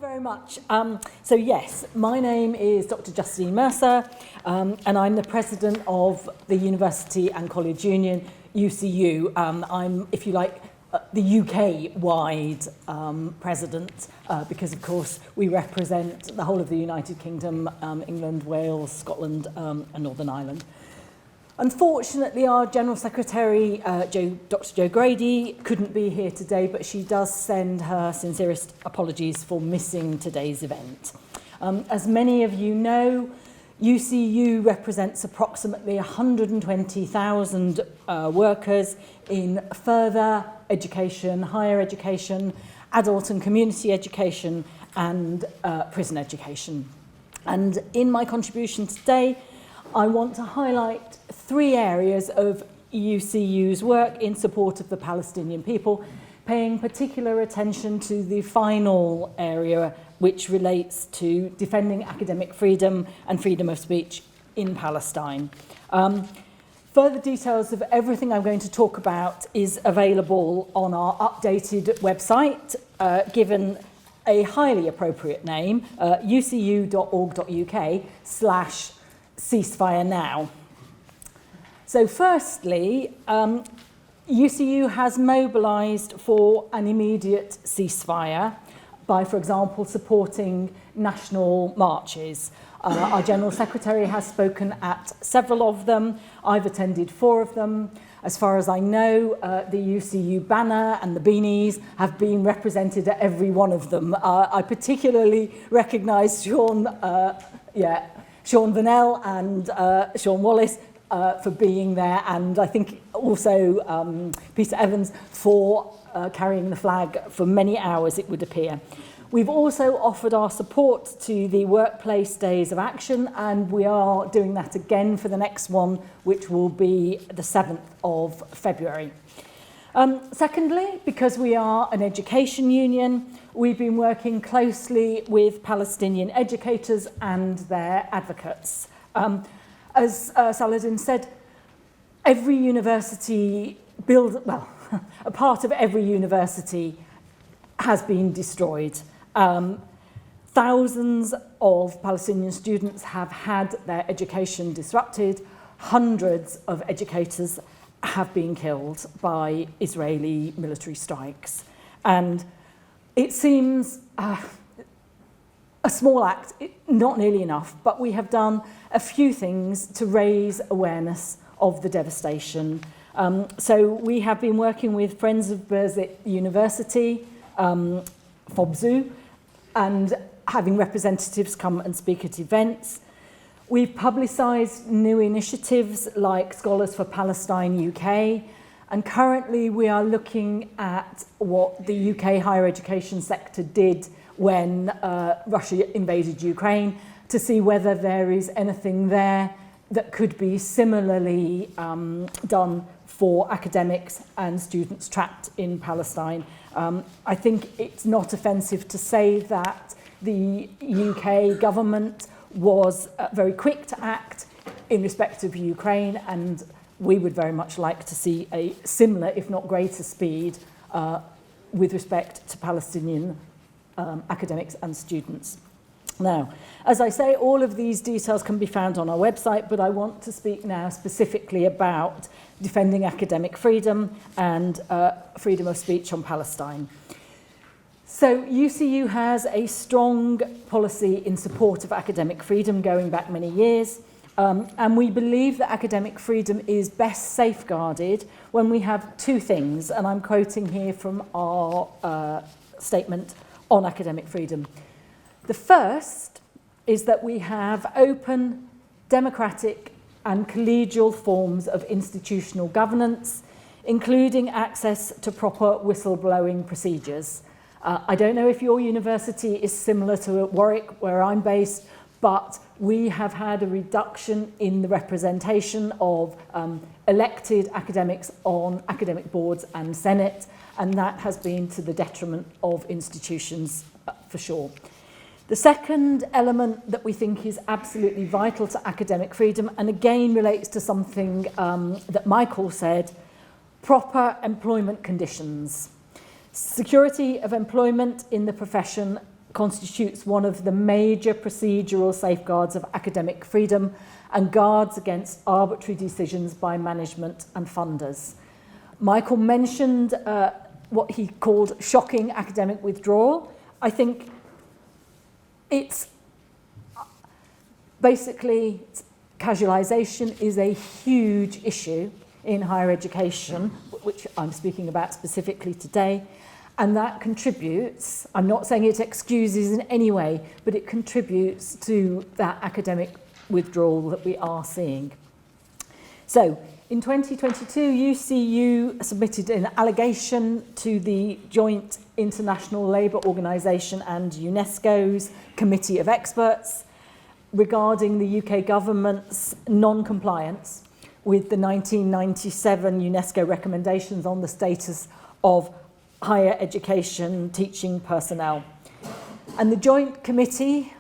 Very much. So yes, my name is Dr. Justine Mercer, and I'm the president of the University and College Union, UCU. I'm, if you like, the UK-wide president, because of course we represent the whole of the United Kingdom, England, Wales, Scotland, and Northern Ireland. Unfortunately, our General Secretary, Dr. Jo Grady, couldn't be here today, but she does send her sincerest apologies for missing today's event. As many of you know, UCU represents approximately 120,000 workers in further education, higher education, adult and community education, and prison education. And in my contribution today, I want to highlight three areas of UCU's work in support of the Palestinian people, paying particular attention to the final area which relates to defending academic freedom and freedom of speech in Palestine. Further details of everything I'm going to talk about is available on our updated website, given a highly appropriate name, ucu.org.uk/ceasefire now. So firstly, UCU has mobilised for an immediate ceasefire by, for example, supporting national marches. Our General Secretary has spoken at several of them. I've attended 4 of them. As far as I know, the UCU banner and the beanies have been represented at every one of them. I particularly recognise Sean Vannell and Sean Wallace for being there, and I think also Peter Evans for carrying the flag for many hours, it would appear. We've also offered our support to the Workplace Days of Action, and we are doing that again for the next one, which will be the 7th of February. Secondly, because we are an education union, we've been working closely with Palestinian educators and their advocates. As Saladin said, every university a part of every university has been destroyed. Thousands of Palestinian students have had their education disrupted. Hundreds of educators have been killed by Israeli military strikes. And it seems a small act, not nearly enough, but we have done a few things to raise awareness of the devastation. So we have been working with Friends of Birzeit University, FOBZU, and having representatives come and speak at events. We've publicised new initiatives like Scholars for Palestine UK, and currently we are looking at what the UK higher education sector did when Russia invaded Ukraine, to see whether there is anything there that could be similarly done for academics and students trapped in Palestine. I think it's not offensive to say that the UK government was very quick to act in respect of Ukraine, and we would very much like to see a similar, if not greater speed with respect to Palestinian academics and students. Now, as I say, all of these details can be found on our website, but I want to speak now specifically about defending academic freedom and freedom of speech on Palestine. So UCU has a strong policy in support of academic freedom going back many years, and we believe that academic freedom is best safeguarded when we have 2 things, and I'm quoting here from our statement on academic freedom. The first is that we have open, democratic and collegial forms of institutional governance, including access to proper whistleblowing procedures. I don't know if your university is similar to Warwick, where I'm based, but we have had a reduction in the representation of elected academics on academic boards and Senate, and that has been to the detriment of institutions for sure. The second element that we think is absolutely vital to academic freedom, and again relates to something that Michael said, proper employment conditions. Security of employment in the profession constitutes one of the major procedural safeguards of academic freedom and guards against arbitrary decisions by management and funders. Michael mentioned what he called shocking academic withdrawal. I think it's basically casualisation is a huge issue in higher education, which I'm speaking about specifically today, and that contributes, I'm not saying it excuses in any way, but it contributes to that academic withdrawal that we are seeing. So, in 2022, UCU submitted an allegation to the Joint International Labour Organisation and UNESCO's Committee of Experts regarding the UK government's non-compliance with the 1997 UNESCO recommendations on the status of higher education teaching personnel. And the Joint Committee,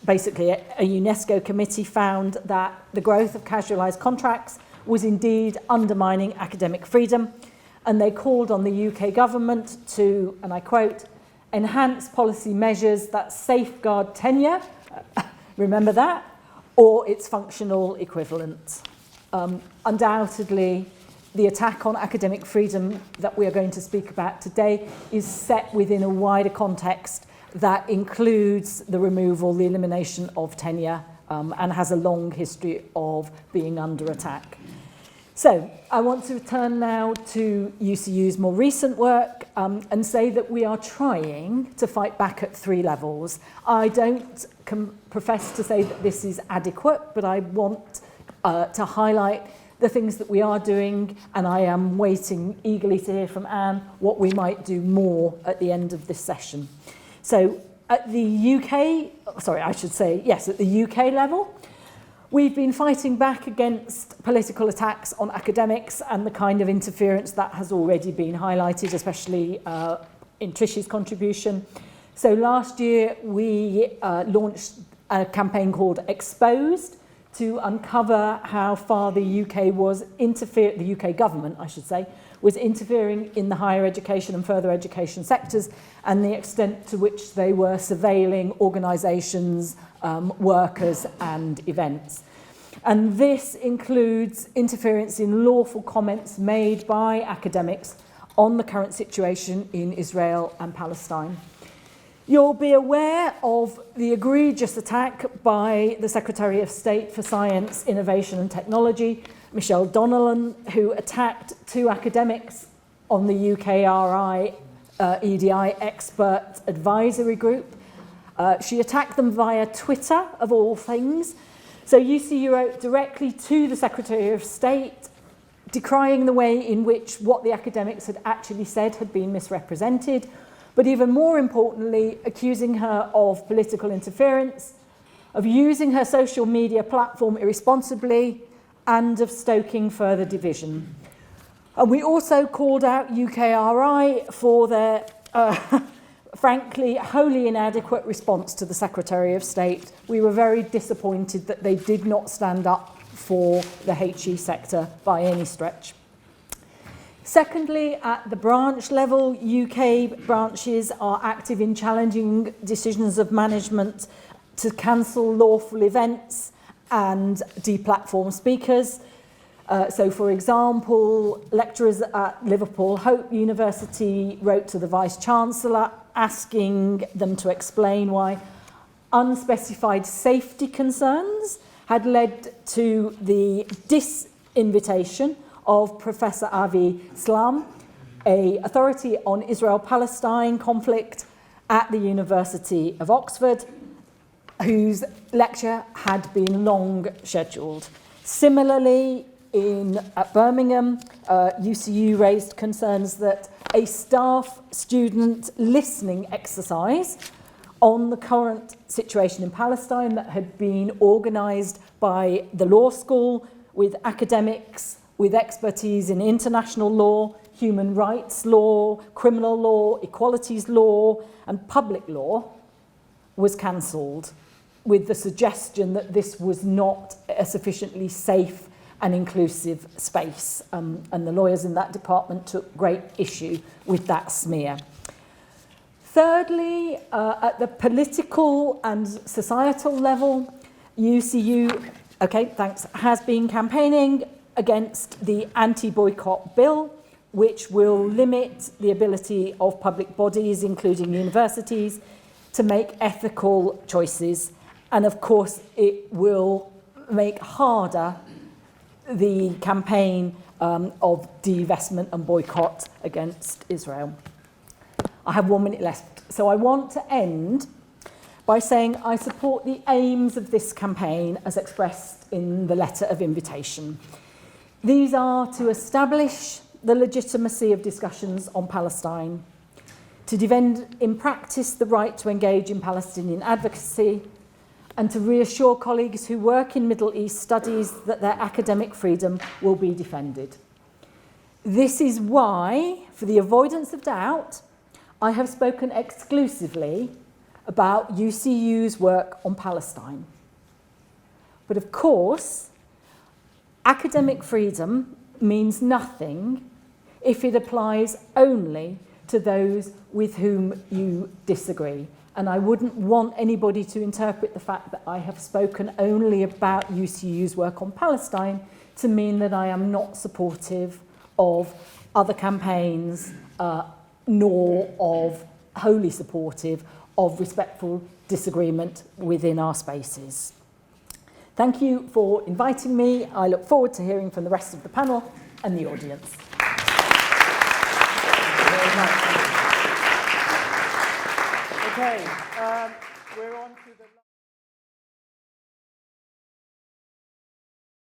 basically a UNESCO committee, found that the growth of casualised contracts was indeed undermining academic freedom, and they called on the UK government to, and I quote, enhance policy measures that safeguard tenure, remember that, or its functional equivalent. Undoubtedly, the attack on academic freedom that we are going to speak about today is set within a wider context that includes the removal, the elimination of tenure, and has a long history of being under attack. So I want to return now to UCU's more recent work and say that we are trying to fight back at 3 levels. I don't profess to say that this is adequate, but I want to highlight the things that we are doing, and I am waiting eagerly to hear from Anne what we might do more at the end of this session. So at the UK level, we've been fighting back against political attacks on academics and the kind of interference that has already been highlighted, especially in Trish's contribution. So last year we launched a campaign called Exposed to uncover how far the UK government, I should say, was interfering in the higher education and further education sectors, and the extent to which they were surveilling organisations, workers and events. And this includes interference in lawful comments made by academics on the current situation in Israel and Palestine. You'll be aware of the egregious attack by the Secretary of State for Science, Innovation and Technology, Michelle Donnellan, who attacked 2 academics on the UKRI EDI Expert Advisory Group. She attacked them via Twitter, of all things. So UCU wrote directly to the Secretary of State, decrying the way in which what the academics had actually said had been misrepresented, but even more importantly, accusing her of political interference, of using her social media platform irresponsibly, and of stoking further division. And we also called out UKRI for their, frankly, wholly inadequate response to the Secretary of State. We were very disappointed that they did not stand up for the HE sector by any stretch. Secondly, at the branch level, UK branches are active in challenging decisions of management to cancel lawful events and deplatform speakers. So, for example, lecturers at Liverpool Hope University wrote to the Vice-Chancellor asking them to explain why unspecified safety concerns had led to the disinvitation of Professor Avi Islam, an authority on Israel-Palestine conflict at the University of Oxford, whose lecture had been long scheduled. Similarly, at Birmingham, UCU raised concerns that a staff-student listening exercise on the current situation in Palestine that had been organised by the law school with academics with expertise in international law, human rights law, criminal law, equalities law, and public law was cancelled, with the suggestion that this was not a sufficiently safe and inclusive space. And the lawyers in that department took great issue with that smear. Thirdly, at the political and societal level, UCU, has been campaigning against the anti-boycott bill, which will limit the ability of public bodies, including universities, to make ethical choices. And of course, it will make harder the campaign of divestment and boycott against Israel. I have 1 minute left, so I want to end by saying I support the aims of this campaign as expressed in the letter of invitation. These are to establish the legitimacy of discussions on Palestine, to defend in practice the right to engage in Palestinian advocacy, and to reassure colleagues who work in Middle East studies that their academic freedom will be defended. This is why, for the avoidance of doubt, I have spoken exclusively about UCU's work on Palestine. But of course, academic freedom means nothing if it applies only to those with whom you disagree. And I wouldn't want anybody to interpret the fact that I have spoken only about UCU's work on Palestine to mean that I am not supportive of other campaigns, nor of wholly supportive of respectful disagreement within our spaces. Thank you for inviting me. I look forward to hearing from the rest of the panel and the audience. Thank you very much. Okay, we're on to